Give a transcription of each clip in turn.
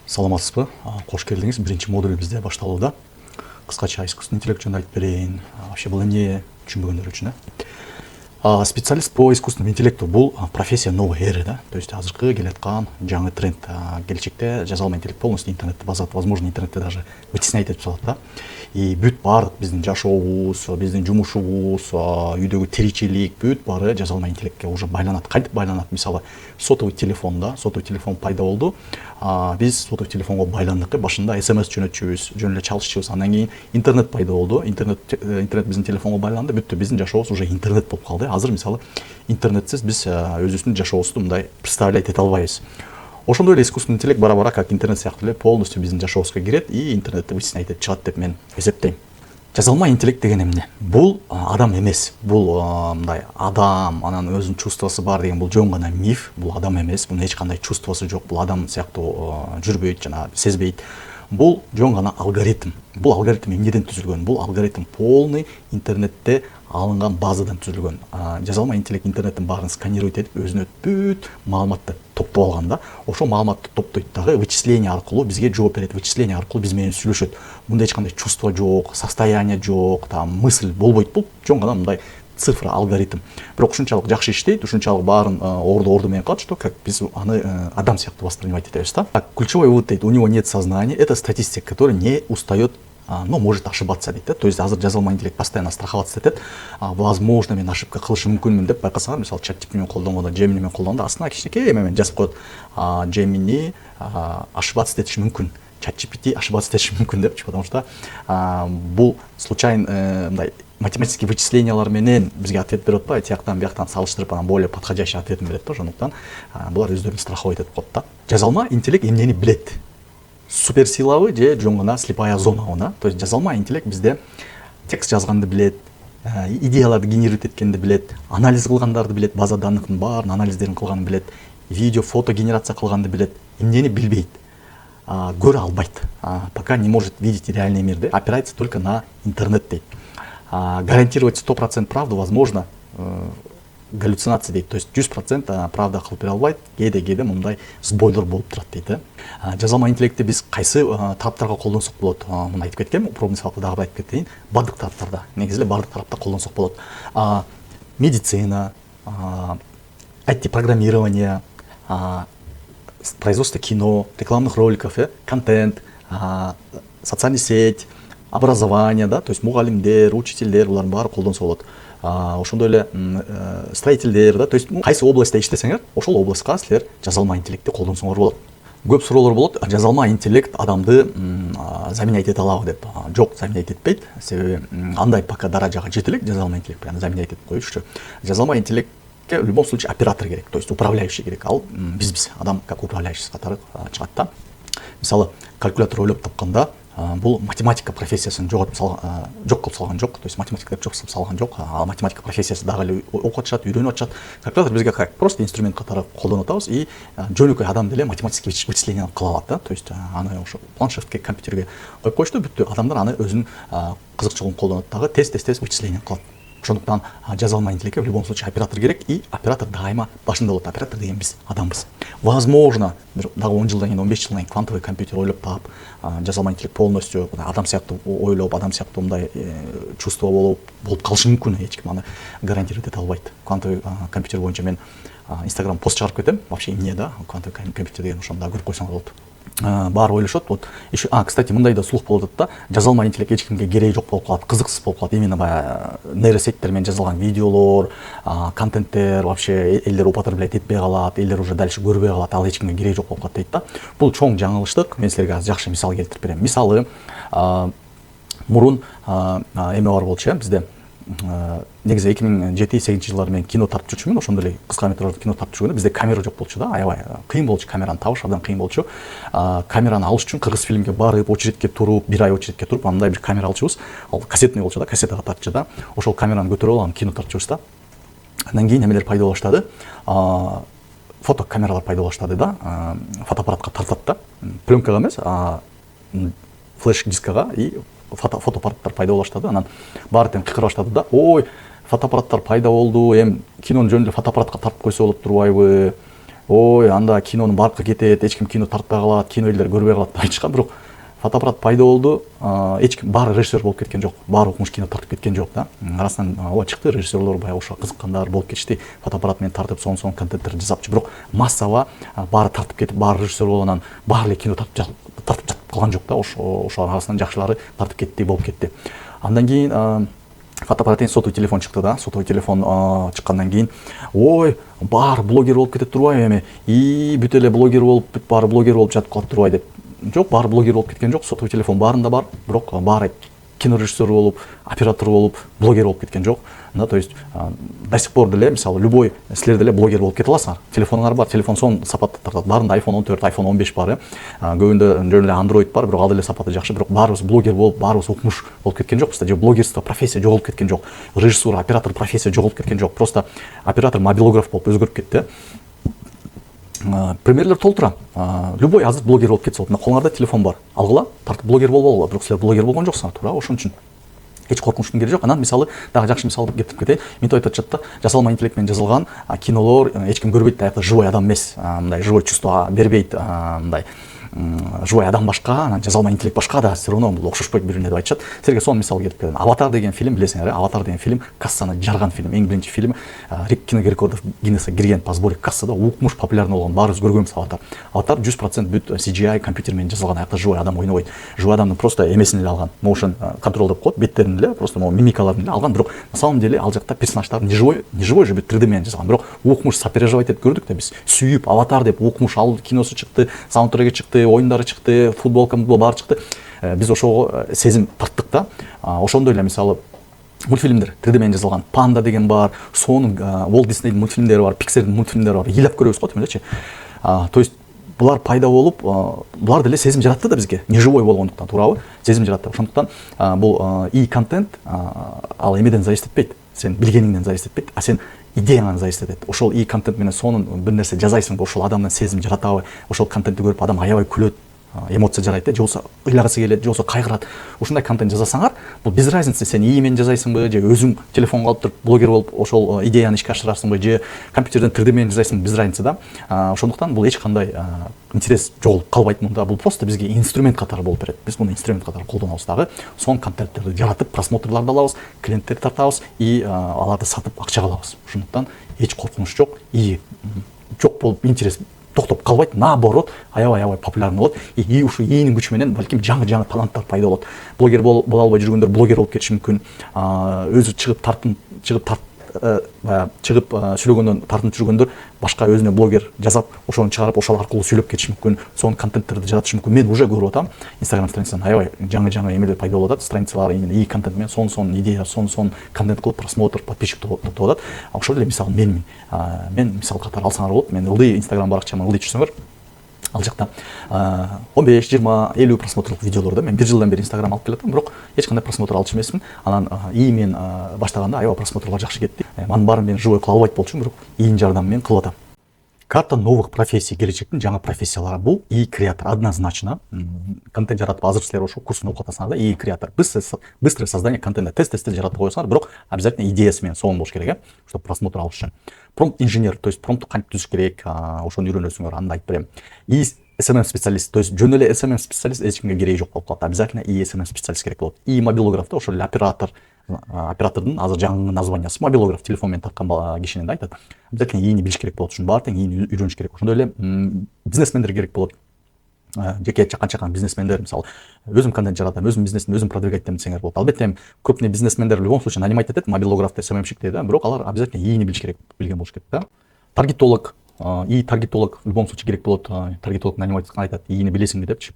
Саламатсызбы? Кош келдиңиз. Биринчи модуль бизде башталууда. Кыскача искусственный интеллект жөнүндө айтып берейин. Вообще бул эмне түшүнбөгөндөр үчүн. Специалист по искусственному интеллекту бул профессия новой эры, да? То есть азыркы келаткан жаңы тренд. Келечекте жазалма интеллект полностью интернетти базат, возможно, интернетти даже вытеснять этип салат, да? И бүт баардык биздин жашообуз, биздин жумушубуз, үйдөгү тиричилик бүт баары жазалма интеллектке уже байланат. Кантип байланат? Мисалы, сотовый телефон пайда болду. Биз сотовый телефонго байландык. Башында SMS жөнөтчүбүз, жөн эле чалышчубуз. Андан кийин интернет пайда болду. Интернет биздин телефонго байланды. Бүттү, биздин жашообуз уже интернет болуп калды. Азыр мисалы интернетсиз биз өзүбүздүн жашообузду мындай представлять эте албайбыз. Ошондой эле искусственный интеллект бара-бара как интернет сыяктуу эле полностью биздин жашообузга кирет и интернетти вытеснять этип чыгат деп мен эсептейм. Жазалма интеллект деген эмне? Бул адам эмес. Бул мындай адам, анан өзүнүн чувствосу бар деген бул жөн гана миф. Бул адам эмес. Бунун эч кандай чувствосу жок. Бул адам сыяктуу жүрбөйт жана сезбейт. Бул жөн гана алгоритм. Бул алгоритм эмнеден түзүлгөн? Бул алгоритм полный интернетте алынган базадан түзүлгөн. Жазалма интеллект интернеттин баарын сканирует этип, өзүнө бүт маалыматты топтоп алган да. Ошол маалыматты топтойт дагы вычисление аркылуу бизге жооп берет. Вычисление аркылуу биз менен сүйлөшөт. Мында эч кандай чувство жок, состояние жок, там мысль болбойт. Бул жөн гана мындай цифра, алгоритм. Бирок ушунчалык жакшы иштейт, ушунчалык баарын орду менен кылат, что как биз аны адам сыяктуу воспринимать этебиз да. Ключевой вывод дейт, у него нет сознания, это статистик, который не устает, но может ошибаться дейт да. То есть азыр жазалма интеллект постоянно страховаться этет. Возможно, мен ошибка кылышым мүмкүнмүн деп байкасаңар, мисалы чат менен колдонгондо, Gemini менен колдонгондо астына кичинекей эме жазып коет. Gemini ошибаться этиши мүмкүн. ChatGPT ошибаться этиши мүмкүн депчи, потому что бул случайно мындай математический вычислениялар менен бизге ответ берип атпайбы, тияктан бияктан салыштырып анан более подходящий ответин берет да. Ошондуктан булар өздөрүн страховать этип коет да. Жазалма интеллект эмнени билет? Суперсилабы же жөн гана слепая зонабы да. То есть жазалма интеллект бизде текст жазганды билет, идеяларды генерировать эткенди билет, анализ кылгандарды билет, база данныктын баарын анализдерин кылганды билет, видео, фото генерация кылганды билет. Эмнени билбейт? Көрө албайт. Пока не может видеть реальный мир, да? Опирается только на интернет дейт. Гарантировать 100% правду возможно галлюцинация дейт. То есть 100% правда кылып бере албайт. Кээде мындай сбойлер болуп турат дейт да. Жазалма интеллектти биз кайсы тараптарга колдонсок болот? Муну айтып кеткем, пробный сабакта дагы айтып кетейин. Бардык тараптарда. Негизи эле бардык тарапта колдонсок болот. Медицина, IT-программирование, производство кино, рекламных роликов, контент, социальная сеть, образование, да, то есть мугалимдер, учителдер, булардын баары колдонсо болот. Ошондой эле строительдер, да, то есть кайсы областта иштесеңер, ошол областка силер жазалма интеллектти колдонсоңор болот. Көп суроолор болот, жазалма интеллект адамды заменять эте алабы деп. Жок, заменять этпейт. Себеби андай пока даражага жете элек жазалма интеллект прям заменять этип коюшчу. Жазалма интеллект в любом случае оператор керек, то есть управляющий керек. Ал биз адам как управляющий катары чыгат да. Мисалы калькулятор ойлоп тапканда бул математика профессиясын жок кылып салган жок. То есть математика деп жок кылып салган жок. Математика профессиясы дагы эле окуп атышат, үйрөнүп атышат. Калькулятор бизге как просто инструмент катары колдонуп атабыз и жөнөкөй адам деле математический вычисление кыла алат да. То есть аны ошо планшетке, компьютерге коюп коюшту, бүттү. Адамдар аны өзүнүн кызыкчылыгын колдонот дагы тез вычисление кылат. Ошондуктан жазалма интеллектке в любом случае оператор керек, и оператор дайыма башында болот. Оператор деген биз адамбыз. Возможно, дагы 10 жылдан кийин, 15 жылдан кийин квантовый компьютер ойлоп таап, жазалма интеллект полностью адам сыяктуу ойлоп, адам сыяктуу мындай чувство болуп калышы мүмкүн. Эч ким аны гарантировать эте албайт. Квантовый компьютер боюнча мен Instagram пост чыгарып кетем. Вообще эмне да? Квантовый компьютер деген ошондо көрүп койсоңор болот. Баары ойлошот. Вот еще, кстати, мындай да слух болуп атат да. Жазалма интеллект эч кимге кереги жок болуп калат, кызыксыз болуп калат. Именно баягы нейросеттер менен жазылган видеолор, контенттер вообще элдер употреблять этпей калат, элдер уже дальше көрбөй калат, ал эч кимге кереги жок болуп калат дейт да. Бул чоң жаңылыштык. Мен силерге азыр жакшы мисал келтирип берем. Мисалы, мурун эме бар болчу бизде. Негизи 2007-8 жылдары мен кино тартып жүрчүмүн. Ошондо эле кыска метраждуу кино тартып жүргөндө бизде камера жок болчу да. Аябай кыйын болчу камераны табыш, абдан кыйын болчу. Камераны алыш үчүн Кыргыз фильмге барып, очередке туруп, бир ай очередке туруп, андай бир камера алчубуз. Ал кассетный болчу да, кассетага тартчу да. Ошол камераны көтөрүп алып кино тартчубуз да. Андан кийин эмелер пайда болуп баштады. Фотокамералар пайда болуп баштады да. Фотоаппаратка тартат да. Пленкага эмес, флеш дискага и фотоаппараттар пайда болуп баштады. Анан баары тең кыйкыра баштады да. Ой, фотоаппараттар пайда болду. Кинону жөн эле фотоаппаратка тартып койсо болуп турбайбы? ой анда кинонун баркы кетет, эч ким кино тартпай калат, кино элдер көрбөй калат деп айтышкан. Бирок фотоаппарат пайда болду, эч ким баары режиссер болуп кеткен жок, баары укмуш кино тартып кеткен жок да. Арасынан ооба чыкты режиссерлор, баягы ошо кызыккандар болуп кетишти, фотоаппарат менен тартып сонун контенттерди жасапчы. Бирок массава баары тартып кетип, баары режиссер болуп анан баары эле кино тартып жатып калган жок да. Ошо арасынан жакшылары тартып кетти, болуп кетти. Андан кийин фотоаппараттан сотовый телефон чыкты да. Сотовый телефон чыккандан кийин ой баары блогер болуп кетип турбайбы эми, бүт эле блогер болуп, бүт баары блогер болуп жатып калып турбайбы деп. Жок, баары блогер болуп кеткен жок. Сотовый телефон баарында бар, бирок баары кинорежиссер болуп, оператор болуп, блогер болуп кеткен жок. Да, то есть до сих пор деле, мисалы, любой силер деле блогер болуп кете аласыңар. Телефоңар бар, телефон сонун сапатты тартат. Баарында iPhone 14, iPhone 15 бар, көбүндө деле Android бар, бирок ал деле сапаты жакшы, бирок баарыбыз блогер болуп, баарыбыз укмуш болуп кеткен жокпуз да. Же блогерство профессия жоголуп кеткен жок. Режиссура, оператор профессия жоголуп кеткен жок. Просто оператор мобилограф болуп өзгөрүп кетти. Примерлер толтура. Любой азыр блогер болуп кетсе болот. Колуңарда телефон бар. Алгыла, тартып блогер болуп алгыла. Бирок силер блогер болгон жоксуңар, туура. Ошон үчүн эч коркунучтун кереги жок. Анан мисалы дагы жакшы мисал келтирип кетейин. Мынтип айтып атышат да, жасалма интеллект менен жазылган кинолор эч ким көрбөйт да, живой адам эмес, мындай живой чувство бербейт, мындай живой адам башка, анан жасалма интеллект башка да, все равно бул окшошпойт бирине деп айтышат. Силерге сонун мисал келтирип берем. Аватар деген фильм билесиңер, Аватар деген фильм кассаны жарган фильм, эң биринчи фильм, кинорекордов Гиннеске кирген по сборе кассада, укмуш популярный болгон, баарыбыз көргөнбүз Аватар. Аватар 100% бүт CGI компьютер менен жазылган, аякта живой адам ойнобойт. Живой адамдын просто эмесин эле алган, motion control деп коет, беттерин эле, просто мимикаларын эле алган, бирок на самом деле ал жакта персонаждар не живой же бүт 3D менен жазылган, бирок укмуш сопереживать этип көрдүк да биз. Сүйүп Аватар деп укмуш, ал киносу чыкты, саундтреги чыкты, ойундары чыкты, футболка баары чыкты. Биз ошого сезим тарттык да. Ошондой эле мисалы мультфильмдер 3D менен жазылган, Панда деген бар, сонун Walt Disneyдин мультфильмдери бар, Pixar'дин мультфильмдери бар, ыйлап көрөбүз го тимелечи. То есть булар пайда болуп, булар деле сезим жаратты да бизге, не живой болгондуктан, туурабы? Сезим жаратты. Ошондуктан бул контент ал эмеден зависит этпейт, сен билгениңден зависит этпейт, а сен идеяңан зависит этет. Ошол контент менен сонун бир нерсе жасайсыңбы, ошол адамдын сезим жаратабы, ошол контентти көрүп адам аябай күлөт, эмоция жарайт, же болбосо ыйлагысы келет, же болбосо кайгырат. Ушундай контент жасасаңар, бул без разницы, сен ии менен жасайсыңбы, же өзүң телефонго алып туруп блогер болуп ошол идеяны ишке ашырасыңбы, же компьютерден 3D менен жасайсыңбы, без разницы да. Ошондуктан бул эч кандай интерес жоголуп калбайт мында. Бул просто бизге инструмент катары болуп берет. Биз муну инструмент катары колдонобуз дагы. Сонун контенттерди жаратып, просмотрларды алабыз, клиенттерди тартабыз и аларды сатып акчага алабыз. Ошондуктан эч коркунуч жок, жок болуп интерес токтоп калбайт, наоборот, аябай популярный болот. И ушу ийинин күчү менен балким жаңы таланттар пайда болот. Блогер боло албай жүргөндөр блогер болуп кетиши мүмкүн. Өзү чыгып сүйлөгөндөн тартынып жүргөндөр башка өзүнө блогер жасап, ошону чыгарып, ошол аркылуу сүйлөп кетиши мүмкүн. Сонун контенттерди жаратышы мүмкүн. Мен уже көрүп атам, Instagram страницадан аябай жаңы эмелер пайда болуп атат, страницалар именно контент менен сонун идея, сонун контент кылып, просмотр, подписчик топтоп атат. Ошол эле мисалы мен мисал катары алсаңар болот. Мен ылдый Instagram баракчамы ылдый түшсөңөр, ал жакта 15, 20, 50 просмотрлук видеолорду мен 1 жылдан бери Instagram алып келатам, бирок эч кандай просмотр алчу эмесмин. Анан мен баштаганда аябай просмотрлар жакшы кетти. Анын баарын мен живой кыла албайт болчумун, бирок ийин жардамы менен кылып атам. Карта новых профессий, келечектин жаңы профессиялары бул креатор, однозначно. Контент жаратып, азыр силер ошо курсын окуп атасыңар да, креатор. Быстрое создание контента, тест жаратып коесуңар, бирок обязательно идеясы менен сонун болуш керек, чтобы просмотр алыш үчүн. Промпт инженер, то есть промптты кантип түзүш керек, ошону үйрөнөсүңөр, аны айтып берем. И SMM специалист, то есть жөн эле SMM специалист эч кимге кереги жок болуп калат. Обязательно SMM специалист керек болот. И мобилограф да, ошол эле оператордун азыр жаңы названиясы мобилограф, телефон менен тарткан кишинин да айтат. Обязательно ийини билиш керек болот, ушунун баары тең ийини үйрөнүш керек. Ошондой эле бизнесмендер керек болот. Жеке чакан бизнесмендер, мисалы, өзүм контент жаратам, өзүм бизнесимди өзүм продвигать этем десеңер болот. Албетте крупный бизнесмендер в любом случае нанимать этет, мобилографты, SMM-щикти да, бирок алар обязательно ийини билиш керек, билген болуш керек да. Таргетолог, таргетолог в любом случае керек болот. Таргетолог нанимать айтат, ийини билесиңби депчи.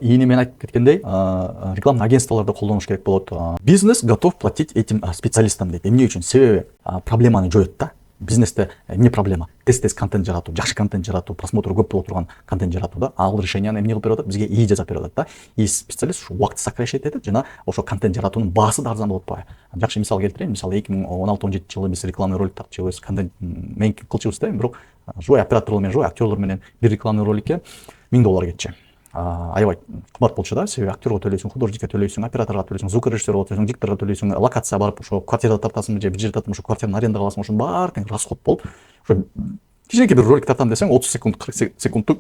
Ийини мен айтып кеткендей, рекламный агентстволорду колдонуш керек болот. Бизнес готов платить этим специалистам дейт. Эмне үчүн? Себеби проблеманы жоет да. Бизнесте эмне проблема? Тез контент жаратуу, жакшы контент жаратуу, просмотру көп боло турган контент жаратуу да. Ал решенияны эмне кылып берип атат? Бизге ии жасап берип атат да. И специалист ушу убакытты сокращать этет жана ошо контент жаратуунун баасы да арзан болуп атпайбы. Жакшы мисал келтирейин. Мисалы 2016-17 жылы биз рекламный ролик тартчыбыз, контент мен кылчубуз да, бирок живой операторлор менен, живой актерлор менен бир рекламный роликке $1000 кетчү. Аябай кымбат болчу да, себеби актерго төлөйсүң, художникке төлөйсүң, операторго төлөйсүң, звукорежиссерго төлөйсүң, дикторго төлөйсүң, локация барып ошо квартира тартасың же бир жер тартып ошо квартираны арендага аласың, ошонун баары тең расход болуп, ошо кичинекей бир ролик тартам десең 30 секунд 40 секундтук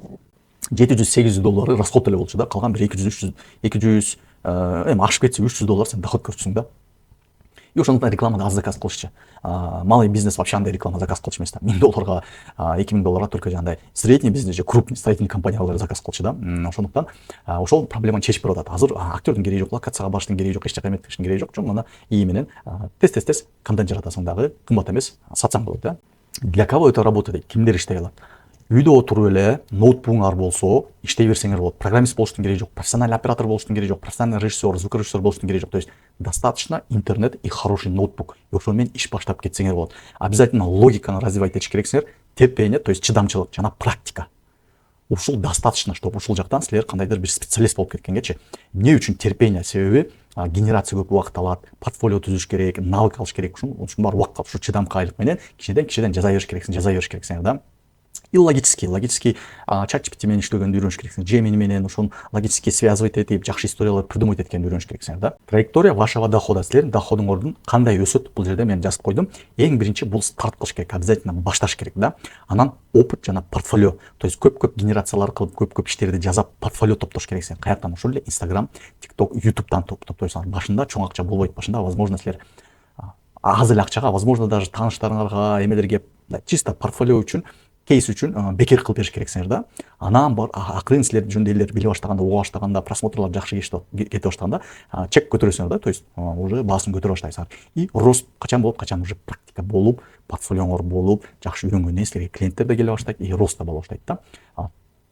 $700-800 расход эле болчу да, калган бир 200-300 эми ашып кетсе $300 сен доход көрчүсүң да. И ошондуктан рекламада аз заказ кылышчу. Малый бизнес вообще андай реклама заказ кылчу эмес да. $1000, $2000 только жандай средний бизнес же крупный строительный компаниялар заказ кылчу да. Ошондуктан ошол проблеманы чечип берип атат. Азыр актердун кереги жок, локацияга барыштын кереги жок, эч жака эметтиштин кереги жок. Жөн гана ии менен тез контент жаратасың дагы, кымбат эмес, сатсаң болот да. Для кого это работает? Кимдер иштей алат? Үйдө отуруп эле ноутбугуңар болсо иштей берсеңер болот. Программист болуштун кереги жок, профессиональный оператор болуштун кереги жок, профессиональный режиссер, звукорежиссер болуштун кереги жок. То есть достаточно интернет и хороший ноутбук. И ошол менен иш баштап кетсеңер болот. Обязательно логиканы развивать этиш керексиңер, терпение, то есть чыдамчылык жана практика. Ушул достаточно, чтобы ушул жактан силер кандайдыр бир специалист болуп кеткенгечи. Эмне үчүн терпение? Себеби генерация көп убакыт алат, портфолио түзүш керек, навык алыш керек. Ушун баары убакытка ушу чыдамкайлык менен кичинеден жаза бериш керексиң да. И логический ChatGPT менен иштөгөндү үйрөнүш керексиң. Gemini менен ошон логически связывать этип, жакшы историялар придумать эткенди үйрөнүш керексиң да. Траектория вашего дохода. Силердин доходуңордун кандай өсөт? Бул жерде мен жазып койдум. Эң биринчи бул старт кылыш керек, обязательно башташ керек да. Анан опыт жана портфолио. То есть көп генерациялар кылып, көп иштерди жасап, портфолио топтош керексиң. Каяктан? Ошол эле Instagram, TikTok, YouTube'дан топтойсуңар. Башында чоң акча болбойт. Башында возможно силер аз эле акчага, возможно даже тааныштарыңарга, эмелерге чисто портфолио үчүн, кейс үчүн бекер кылып бериш керексиңер да. Анан бар акырын силер жөн элдер биле баштаганда, уга баштаганда, просмотрлар жакшы кете баштаганда чек көтөрөсүңөр да, то есть уже баасын көтөрө баштайсыңар. И рост качан болот? Качан уже практика болуп, портфолиоңор болуп, жакшы үйрөнгөндөн силерге клиенттер да келе баштайт, и рост да боло баштайт да.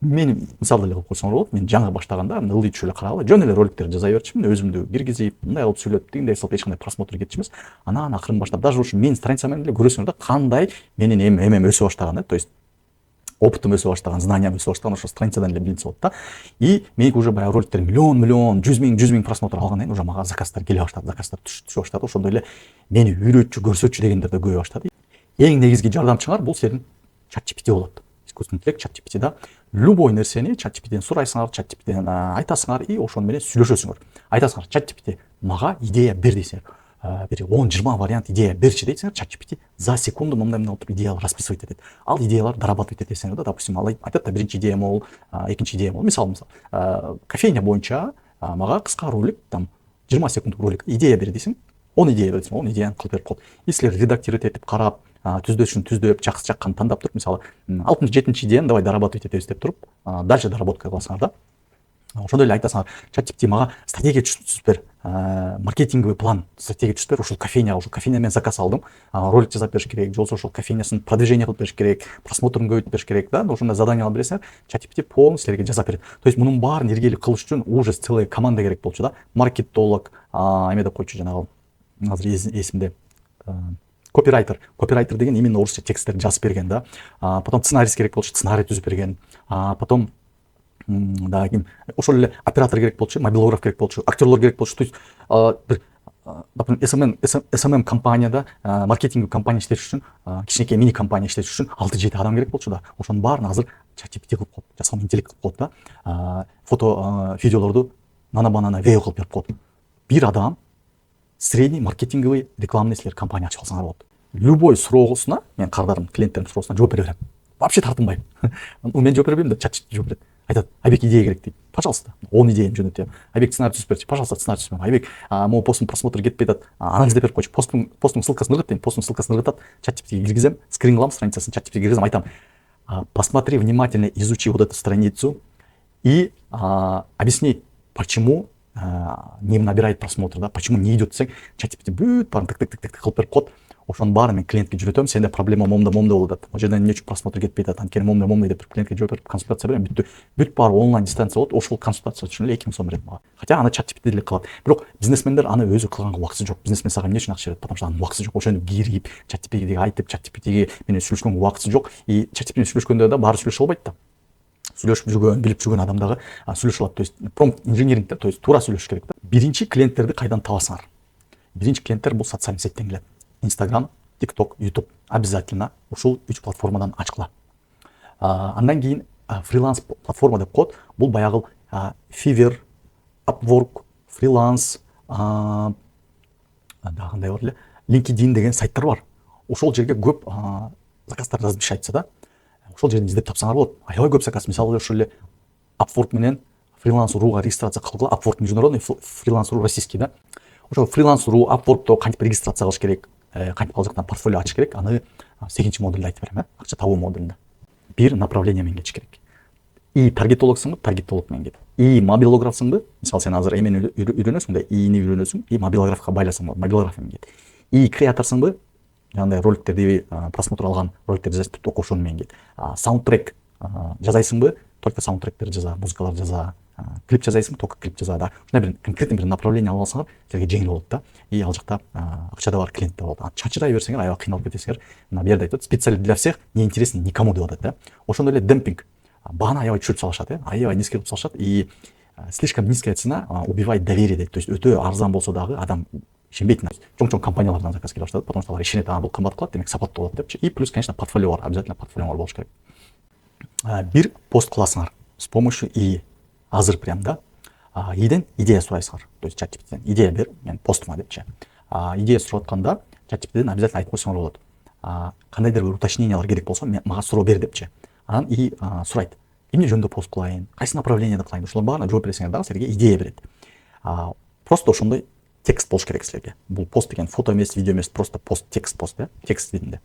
Мен мисалды эле кылып койсоңор болот. Мен жаңы баштаганда ылдый түшүп эле карагыла, жөн эле роликтер жаза берчүмүн, өзүмдү киргизип, мындай кылып сүйлөп, тигиндей кылып эч кандай просмотр кетчү эмес. Анан акырын баштап, даже ушу менин страницаман эле көрөсүңөр да, кандай менин эмем өсө баштаган да, то есть опытым өсө баштаган, знаниям өсө баштаган ошо страницадан эле билинсе болот да. И меники уже баягы роликтер миллион, 100 000 просмотр алгандан кийин уже мага заказдар келе баштады, заказдар түшө баштады. Ошондой эле мени үйрөтчү, көрсөтчү дегендер да көбөйө баштады. Эң негизги жардамчыңар бул силердин ChatGPT болот. Искусственный интеллект ChatGPT да. Любой нерсени ChatGPTден сурайсыңар, ChatGPTден айтасыңар и ошону менен сүйлөшөсүңөр. Айтасыңар, ChatGPT мага идея бер дейсиңер. Бир 10-20 вариант идея берчи дейсиңер, ChatGPT за секунду мындай отуруп идеялар расписывать этет. Ал идеялар дорабатывать этесиңер да, допустим, ал айтат да, биринчи идея могул, экинчи идея могул. Мисалы, кофейня боюнча мага кыска ролик, там 20 секунддук ролик идея бер дейсиң, 10 идея берсең, 10 идеяны кылып берип коет. И силер редактировать этип карап, түздөшүн түздөп, жакшы жакканы тандап туруп, мисалы 6-7 идеяны давай дорабатывать этебиз деп туруп, дальше доработка кыласыңар да. Ошондой эле айтасыңар, ChatGPT мага стратегия түзүп бер, маркетинговый план, стратегия түзүп бер, ушул кофейняга, ушул кофейня мен заказ алдым, ролик жасап бериш керек, же болбосо ушул кофейнясын продвижение кылып бериш керек, просмотрун көбөйтүп бериш керек да. Ошондой задание алып бересиңер, ChatGPT полностью силерге жасап берет. То есть мунун баарын иргелик кылыш үчүн уже целая команда керек болчу да. Маркетолог, эме деп койчу жанагы, азыр эсимде, копирайтер деген именно орусча тексттерди жазып берген да. Потом сценарист керек болчу, сценарий түзүп берген. Потом да, ошол эле оператор керек болчу, мобилограф керек болчу, актерлор керек болчу. То есть бир, допустим, SMM компанияда, маркетинг компания иштеш үчүн, кичинекей мини компания иштеш үчүн 6-7 адам керек болчу да. Ошонун баарын азыр ChatGPT кылып коет, жасалма интеллект кылып коет да. Фото, видеолорду нана-банана вео кылып берип коет. Бир адам средний маркетинговый рекламный силер компания ачып алсаңар болот. Любой суроосуна, мен кардарым, клиенттердин суроосуна жооп бере берем. Вообще тартынбайм. Мен жооп бере берем да, ChatGPT жооп берет. Айтат, Айбек идея керек дейт. Пожалуйста, 10 идеяны жөнөтөм. Айбек сценарий түзүп берчи. Пожалуйста, сценарий түзүп берем. Айбек, могу постун просмотр кетпей атат. Анализ деп берип койчу. Постун ссылкасын ыргыт дейм. Постун ссылкасын ыргытат. ChatGPT киргизем, скрин кылам страницасын, ChatGPT киргизем, айтам. Посмотри внимательно, изучи вот эту страницу и объясни, почему не набирает просмотр, да, почему не идет десең, ChatGPT бүт баарын тык кылып берип коет. Ошонун баарын мен клиентке жүрөтөм, сенде проблема момда болуп атат. Ал жерден эмне үчүн просмотр кетпей атат, анткени момда деп клиентке жооп берип консультация берем. Бүт баары онлайн дистанция болот. Ошол консультация үчүн эле 2000 сом берет мага. Хотя аны ChatGPT деле кылат. Бирок бизнесмендер аны өзү кылганга убакыты жок. Бизнесмен сага эмне үчүн акча берет? Потому что анын убакыты жок. Ошону кирип, ChatGPTге айтып, ChatGPTге менен сүйлөшкөнгө убакыты жок. И ChatGPT менен сүйлөшкөндө да баары сүйлөшө албайт да. Сүйлөшүп жүргөн, билип жүргөн адам дагы сүйлөшө алат. То есть промпт инженеринг да, то есть туура сүйлөшүш керек да. Биринчи клиенттерди кайдан табасыңар? Биринчи клиенттер бул социальный сеттен келет. Instagram, TikTok, YouTube. Обязательно ушул 3 платформадан ачкыла. Андан кийин фриланс платформа деп коет. Бул баягы Fiverr, Upwork, фриланс, кандай бар эле, LinkedIn деген сайттар бар. Ошол жерге көп заказдар размещается да. ошол жерден издеп тапсаңар болот. Аябай көп заказ. Мисалы ошол эле Upwork менен Freelance.ru регистрация кылгыла. Upwork международный, Freelance.ru российский, да. Ошол Freelance.ru, Upwork'то кантип регистрация кылыш керек, кантип ал жактан портфолио ачыш керек, аны сегизинчи модульда айтып берем, акча табуу модулунда. Бир направление менен кетиш керек. И таргетологсуңбу, таргетолог менен кет. И мобилографсыңбы, мисалы сен азыр эмени үйрөнөсүң да, ини үйрөнөсүң, и мобилографка байласаң болот, мобилограф менен кет. И креаторсыңбы, жандай роликтерди, просмотр алган роликтерди жазып туруп окушун менен кет. Саундтрек жазайсыңбы, только саундтректер жаза, музыкалар жаза, клип жазайсың, только клип жаза, да. Ушундай бир конкретный бир направление алып алсаңар, силерге жеңил болот да. И ал жакта акча да бар, клиент да болот. Чачырай берсеңер, аябай кыйналып кетесиңер. Мына бу жерде айтат, специально для всех, не интересно никому деп атат, да. Ошондой эле демпинг. Бааны аябай түшүрүп салышат, аябай низкий кылып салышат, и слишком низкая цена убивает доверие дейт. То есть өтө арзан болсо дагы адам ишенбейт. Чоң компаниялардан заказ келип баштады, потому что алар ишенет, бул кымбат кылат, демек сапаттуу болот депчи. И плюс, конечно, портфолио бар, обязательно портфолио болуш керек. Бир пост кыласыңар с помощью ИИ. Азыр прям, да. ИИден идея сурайсыңар. То есть ChatGPTден идея бер, мен постума депчи. Идея сурап атканда ChatGPTден обязательно айтып койсоңор болот. Кандайдыр бир уточнениялар керек болсо, мага суроо бер депчи. Анан ИИ сурайт. Эмне жөнүндө пост кылайын, кайсы направлениеде кылайын, ошолордун баарына жооп берсеңер дагы силерге идея берет. Просто ошондой текст болуш керек силерге. Бул пост деген фото эмес, видео эмес, просто пост, текст пост, текст видинде.